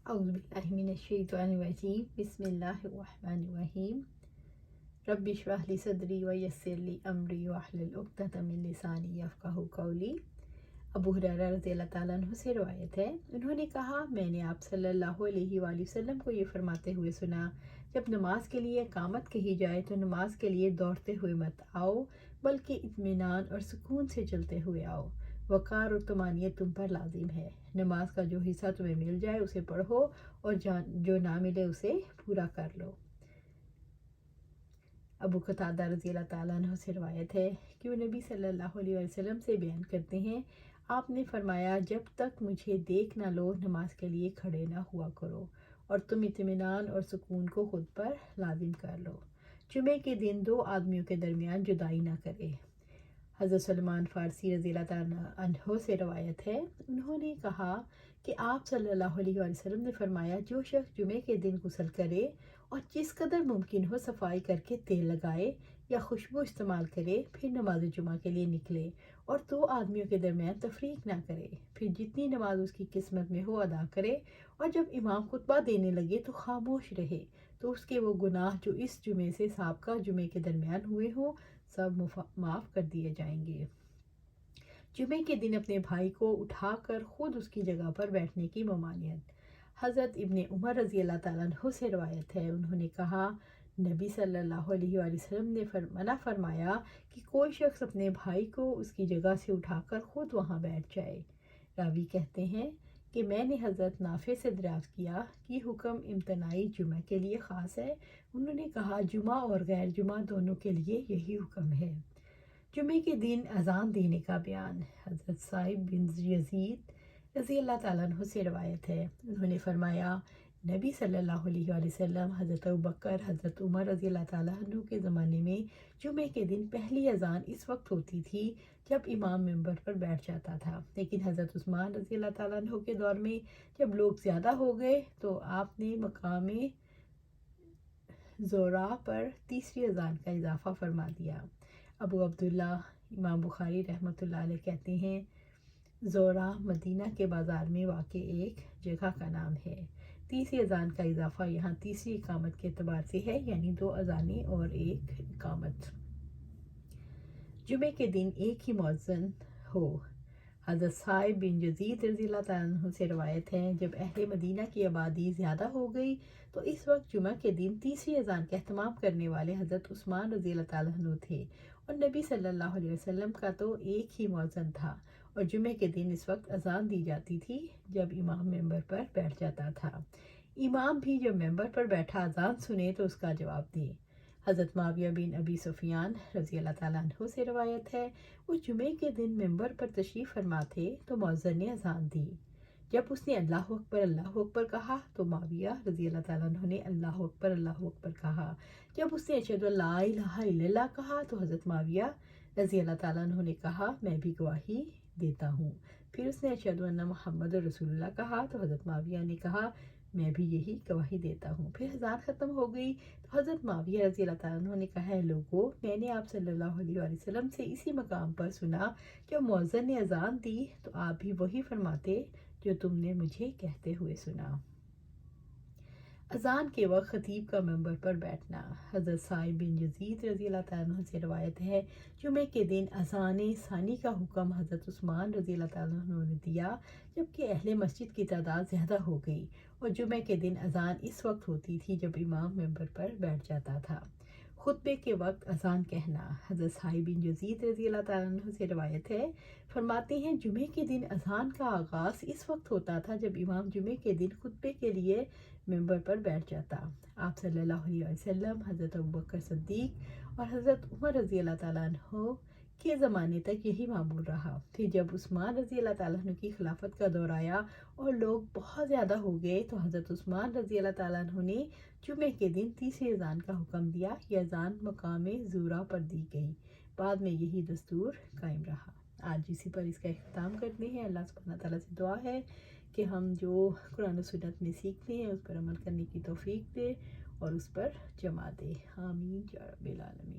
اعوذ باللہ من الشیطان الرجیم بسم اللہ الرحمن الرحیم رب اشرح لی صدری ویسر لی امری واحلل عقدۃ من لسانی یفقہوا قولی۔ ابو ہریرہ رضی اللہ تعالیٰ عنہ سے روایت ہے، انہوں نے کہا میں نے آپ صلی اللہ علیہ وآلہ وسلم کو یہ فرماتے ہوئے سنا، جب نماز کے لیے اقامت کہی جائے تو نماز کے لیے دوڑتے ہوئے مت آؤ بلکہ اطمینان اور سکون سے چلتے ہوئے آؤ۔ وقار اور طمانینت تم پر لازم ہے۔ نماز کا جو حصہ تمہیں مل جائے اسے پڑھو اور جو نہ ملے اسے پورا کر لو۔ ابو قتادہ رضی اللہ تعالیٰ عنہ سے روایت ہے کہ وہ نبی صلی اللہ علیہ وسلم سے بیان کرتے ہیں، آپ نے فرمایا جب تک مجھے دیکھ نہ لو نماز کے لیے کھڑے نہ ہوا کرو اور تم اطمینان اور سکون کو خود پر لازم کر لو۔ جمعے کے دن دو آدمیوں کے درمیان جدائی نہ کرے۔ حضرت سلمان فارسی رضی اللہ تعالیٰ عنہ سے روایت ہے، انہوں نے کہا کہ آپ صلی اللہ علیہ وسلم نے فرمایا جو شخص جمعے کے دن غسل کرے اور جس قدر ممکن ہو صفائی کر کے تیل لگائے یا خوشبو استعمال کرے، پھر نماز جمعہ کے لیے نکلے اور دو آدمیوں کے درمیان تفریق نہ کرے، پھر جتنی نماز اس کی قسمت میں ہو ادا کرے، اور جب امام خطبہ دینے لگے تو خاموش رہے، تو اس کے وہ گناہ جو اس جمعے سے سابقہ جمعے کے درمیان ہوئے ہوں سب معاف کر دیے جائیں گے۔ جمعے کے دن اپنے بھائی کو اٹھا کر خود اس کی جگہ پر بیٹھنے کی ممانعت۔ حضرت ابن عمر رضی اللہ تعالیٰ عنہ سے روایت ہے، انہوں نے کہا نبی صلی اللہ علیہ وآلہ وسلم نے منع فرمایا کہ کوئی شخص اپنے بھائی کو اس کی جگہ سے اٹھا کر خود وہاں بیٹھ جائے۔ راوی کہتے ہیں کہ میں نے حضرت نافع سے دریافت کیا کہ حکم امتناعی جمعہ کے لیے خاص ہے؟ انہوں نے کہا جمعہ اور غیر جمعہ دونوں کے لیے یہی حکم ہے۔ جمعے کے دن اذان دینے کا بیان۔ حضرت صائب بن یزید رضی اللہ تعالیٰ عنہ سے روایت ہے، انہوں نے فرمایا نبی صلی اللہ علیہ وآلہ وسلم، حضرت ابوبکر، حضرت عمر رضی اللہ تعالیٰ عنہ کے زمانے میں جمعے کے دن پہلی اذان اس وقت ہوتی تھی جب امام منبر پر بیٹھ جاتا تھا، لیکن حضرت عثمان رضی اللہ تعالیٰ عنہ کے دور میں جب لوگ زیادہ ہو گئے تو آپ نے مقام زورا پر تیسری اذان کا اضافہ فرما دیا۔ ابو عبداللہ امام بخاری رحمۃ اللہ علیہ کہتے ہیں زورا مدینہ کے بازار میں واقع ایک جگہ کا نام ہے۔ تیسری اذان کا اضافہ یہاں تیسری اقامت کے اعتبار سے ہے، یعنی دو اذانیں اور ایک اقامت۔ جمعے کے دن ایک ہی مؤذن ہو۔ حضرت صائب بن یزید رضی اللہ تعالیٰ عنہ سے روایت ہے، جب اہل مدینہ کی آبادی زیادہ ہو گئی تو اس وقت جمعہ کے دن تیسری اذان کا اہتمام کرنے والے حضرت عثمان رضی اللہ تعالیٰ عنہ تھے، اور نبی صلی اللہ علیہ وسلم کا تو ایک ہی مؤذن تھا، اور جمعے کے دن اس وقت اذان دی جاتی تھی جب امام ممبر پر بیٹھ جاتا تھا۔ امام بھی جب ممبر پر بیٹھا اذان سنے تو اس کا جواب دے۔ حضرت معاویہ بن ابی سفیان رضی اللہ تعالیٰ عنہ سے روایت ہے، وہ جمعے کے دن ممبر پر تشریف فرما تھے تو مؤذن نے اذان دی۔ جب اس نے اللہ اکبر کہا تو معاویہ رضی اللہ تعالیٰ عنہ نے اللہ اکبر کہا۔ جب اس نے اشہد ان لا الہ الا اللہ کہا تو حضرت معاویہ رضی اللہ تعالیٰ عنہ نے کہا میں بھی گواہی دیتا ہوں۔ پھر اس نے اشہد ان محمد رسول اللہ کہا تو حضرت معاویہ نے کہا میں بھی یہی گواہی دیتا ہوں۔ پھر اذان ختم ہو گئی تو حضرت معاویہ رضی اللہ تعالیٰ عنہ نے کہا اے لوگو، میں نے آپ صلی اللہ علیہ وآلہ وسلم سے اسی مقام پر سنا، جب مؤذن نے اذان دی تو آپ بھی وہی فرماتے جو تم نے مجھے کہتے ہوئے سنا۔ اذان کے وقت خطیب کا منبر پر بیٹھنا۔ حضرت صائب بن یزید رضی اللہ تعالیٰ عنہ سے روایت ہے، جمعے کے دن اذان ثانی کا حکم حضرت عثمان رضی اللہ تعالیٰ عنہ نے دیا جبکہ اہل مسجد کی تعداد زیادہ ہو گئی، اور جمعے کے دن اذان اس وقت ہوتی تھی جب امام منبر پر بیٹھ جاتا تھا۔ خطبے کے وقت اذان کہنا۔ حضرت صائب بن یزید رضی اللہ تعالیٰ عنہ سے روایت ہے، فرماتے ہیں جمعے کے دن اذان کا آغاز اس وقت ہوتا تھا جب امام جمعے کے دن خطبے کے لیے ممبر پر بیٹھ جاتا۔ آپ صلی اللہ علیہ وسلم، حضرت ابوبکر صدیق اور حضرت عمر رضی اللہ تعالیٰ عنہ کے زمانے تک یہی معمول رہا۔ پھر جب عثمان رضی اللہ تعالیٰ عنہ کی خلافت کا دور آیا اور لوگ بہت زیادہ ہو گئے تو حضرت عثمان رضی اللہ تعالیٰ عنہ نے جمعے کے دن تیسری اذان کا حکم دیا۔ یہ اذان مقام زورا پر دی گئی، بعد میں یہی دستور قائم رہا۔ آج اسی پر اس کا اختتام کرتے ہیں۔ اللہ سبحانہ تعالیٰ سے دعا ہے کہ ہم جو قرآن و سنت میں سیکھتے ہیں اس پر عمل کرنے کی توفیق دے اور اس پر جمع دے۔ آمین یا رب العالمین۔